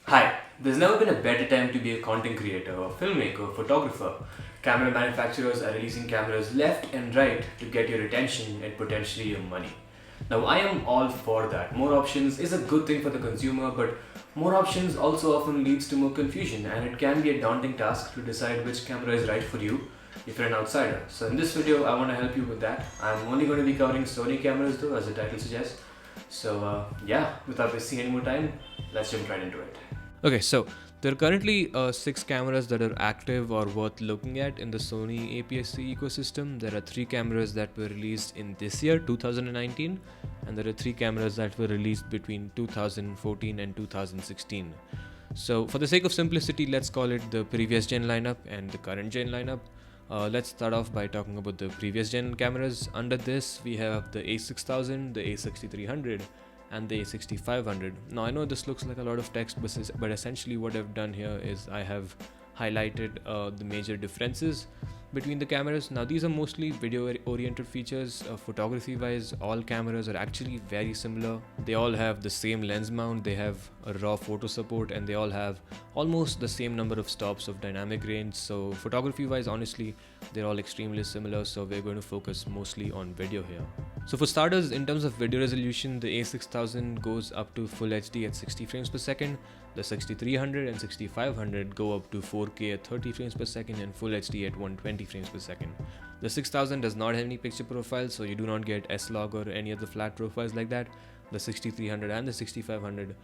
Hi, there's never been a better time to be a content creator, or filmmaker, photographer. Camera manufacturers are releasing cameras left and right to get your attention and potentially your money. Now, I am all for that. More options is a good thing for the consumer, but more options also often leads to more confusion, and it can be a daunting task to decide which camera is right for you if you're an outsider. So, in this video, I want to help you with that. I'm only going to be covering Sony cameras though, as the title suggests. So, yeah, without wasting any more time, let's jump right into it. Okay, so there are currently 6 cameras that are active or worth looking at in the Sony APS-C ecosystem. There are 3 cameras that were released in this year, 2019, and there are 3 cameras that were released between 2014 and 2016. So, for the sake of simplicity, let's call it the previous gen lineup and the current gen lineup. Let's start off by talking about the previous gen cameras. Under this, we have the A6000, the A6300, and the A6500. Now I know this looks like a lot of text, but essentially what I've done here is I have highlighted the major differences between the cameras. Now these are mostly video oriented features. Photography wise, all cameras are actually very similar. They all have the same lens mount, they have a raw photo support, and they all have almost the same number of stops of dynamic range. So photography wise, honestly, they're all extremely similar, so we're going to focus mostly on video here. So for starters, in terms of video resolution, the A6000 goes up to Full HD at 60 frames per second. The 6300 and 6500 go up to 4K at 30 frames per second and Full HD at 120 frames per second. The 6000 does not have any picture profiles, so you do not get S-Log or any other flat profiles like that. The 6300 and the 6500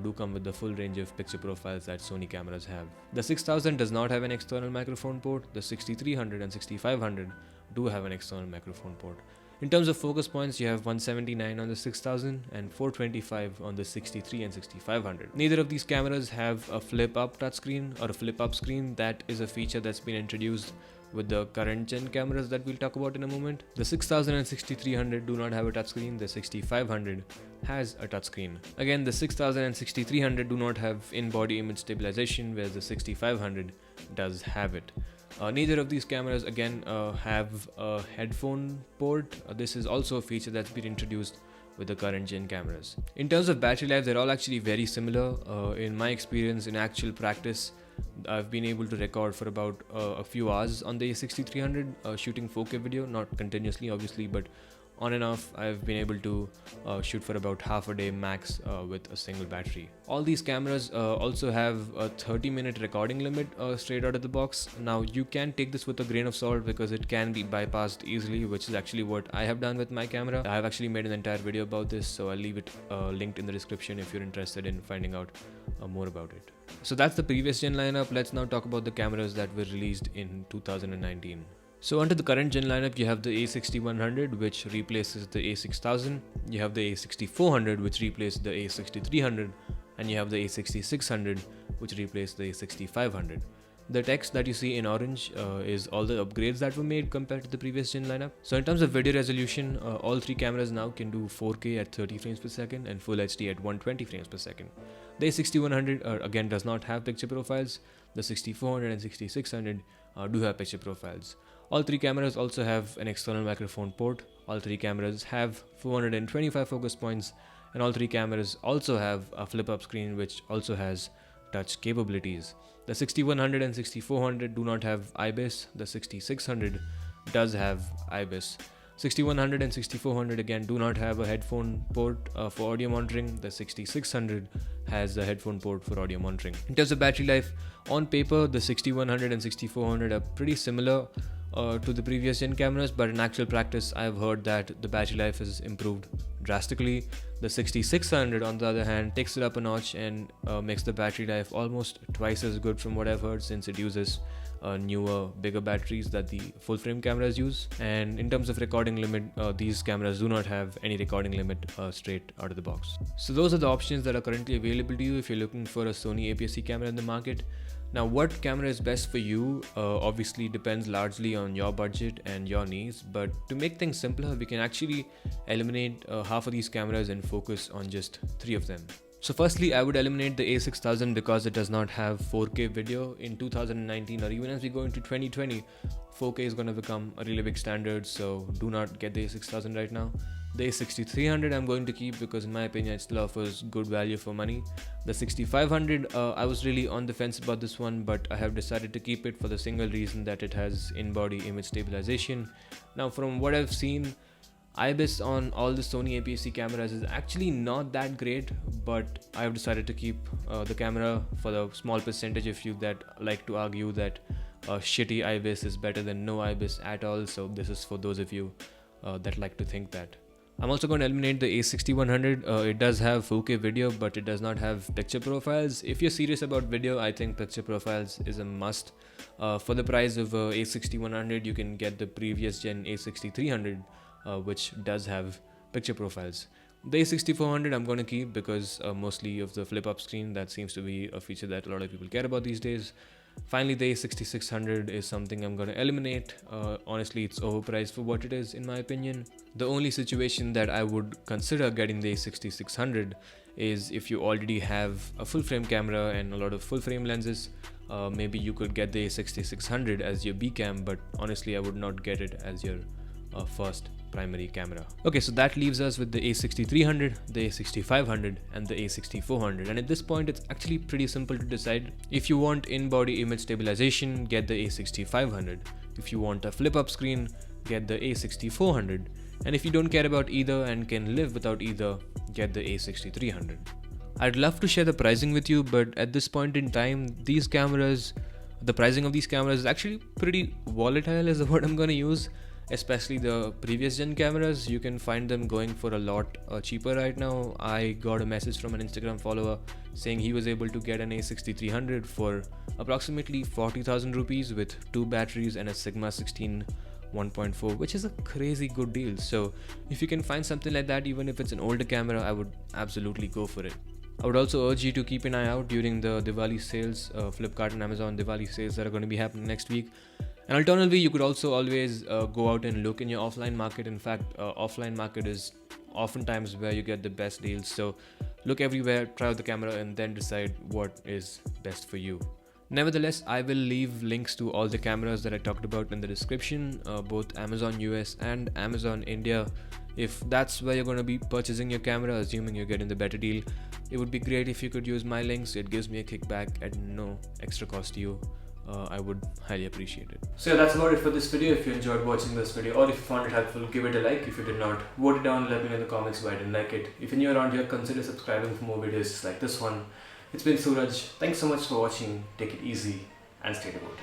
do come with the full range of picture profiles that Sony cameras have. The 6000 does not have an external microphone port. The 6300 and 6500 do have an external microphone port. In terms of focus points, you have 179 on the 6000 and 425 on the 63 and 6500. Neither of these cameras have a flip-up touchscreen or a flip-up screen. That is a feature that's been introduced with the current gen cameras that we'll talk about in a moment. The 6000 and 6300 do not have a touchscreen. The 6500 has a touchscreen. Again, the 6000 and 6300 do not have in-body image stabilization, whereas the 6500 does have it. Neither of these cameras again have a headphone port. This is also a feature that's been introduced with the current gen cameras. In terms of battery life, they're all actually very similar. In my experience, in actual practice, I've been able to record for about a few hours on the A6300 shooting 4K video, not continuously obviously, but on and off I've been able to shoot for about half a day max with a single battery. All these cameras also have a 30-minute recording limit straight out of the box. Now you can take this with a grain of salt because it can be bypassed easily, which is actually what I have done with my camera. I have actually made an entire video about this, so I'll leave it linked in the description if you're interested in finding out more about it. So that's the previous gen lineup. Let's now talk about the cameras that were released in 2019. So under the current gen lineup, you have the A6100, which replaces the A6000, you have the A6400, which replaced the A6300, and you have the A6600, which replaced the A6500. The text that you see in orange is all the upgrades that were made compared to the previous gen lineup. So in terms of video resolution, all 3 cameras now can do 4K at 30 frames per second and Full HD at 120 frames per second. The A6100 again does not have picture profiles. The 6400 and 6600 do have picture profiles. All 3 cameras also have an external microphone port. All 3 cameras have 425 focus points, and all 3 cameras also have a flip-up screen which also has touch capabilities. The 6100 and 6400 do not have IBIS. The 6600 does have IBIS. 6100 and 6400 again do not have a headphone port for audio monitoring. The 6600 has a headphone port for audio monitoring. In terms of battery life, on paper the 6100 and 6400 are pretty similar to the previous gen cameras, but in actual practice I've heard that the battery life is improved drastically. The 6600 on the other hand takes it up a notch and makes the battery life almost twice as good from what I've heard, since it uses newer, bigger batteries that the full frame cameras use. And in terms of recording limit, these cameras do not have any recording limit straight out of the box. So those are the options that are currently available to you if you're looking for a Sony APS-C camera in the market. Now, what camera is best for you obviously depends largely on your budget and your needs, but to make things simpler, we can actually eliminate half of these cameras and focus on just 3 of them. So firstly, I would eliminate the A6000 because it does not have 4K video. In 2019 or even as we go into 2020, 4K is going to become a really big standard, so do not get the A6000 right now. The A6300 I'm going to keep because in my opinion it still offers good value for money. The 6500, I was really on the fence about this one, but I have decided to keep it for the single reason that it has in-body image stabilization. Now from what I've seen, IBIS on all the Sony APS-C cameras is actually not that great, but I have decided to keep the camera for the small percentage of you that like to argue that shitty IBIS is better than no IBIS at all. So this is for those of you that like to think that. I'm also going to eliminate the A6100. It does have 4K video, but it does not have picture profiles. If you're serious about video, I think picture profiles is a must. For the price of A6100, you can get the previous gen A6300, which does have picture profiles. The A6400 I'm going to keep because mostly of the flip-up screen. That seems to be a feature that a lot of people care about these days. Finally, the A6600 is something I'm going to eliminate. Honestly, it's overpriced for what it is, in my opinion. The only situation that I would consider getting the A6600 is if you already have a full-frame camera and a lot of full-frame lenses. Maybe you could get the A6600 as your B cam, but honestly, I would not get it as your first primary camera. Okay, so that leaves us with the A6300, the A6500 and the A6400, and at this point it's actually pretty simple to decide. If you want in-body image stabilization, get the A6500. If you want a flip-up screen, get the A6400, and if you don't care about either and can live without either, get the A6300. I'd love to share the pricing with you, but at this point in time, the pricing of these cameras is actually pretty volatile is the word I'm gonna use. Especially the previous gen cameras, you can find them going for a lot cheaper right now. I got a message from an Instagram follower saying he was able to get an A6300 for approximately 40,000 rupees with 2 batteries and a Sigma 16 1.4, which is a crazy good deal. So if you can find something like that, even if it's an older camera, I would absolutely go for it. I would also urge you to keep an eye out during the Diwali sales, Flipkart and Amazon Diwali sales that are going to be happening next week. And alternatively, you could also always go out and look in your offline market. In fact, offline market is oftentimes where you get the best deals. So look everywhere, try out the camera, and then decide what is best for you. Nevertheless, I will leave links to all the cameras that I talked about in the description, both Amazon US and Amazon India. If that's where you're going to be purchasing your camera, assuming you're getting the better deal, it would be great if you could use my links. It gives me a kickback at no extra cost to you. I would highly appreciate it. So yeah, that's about it for this video. If you enjoyed watching this video or if you found it helpful, give it a like. If you did not, vote it down, let me know in the comments why I didn't like it. If you're new around here, consider subscribing for more videos like this one. It's been Suraj. Thanks so much for watching. Take it easy and stay devoted.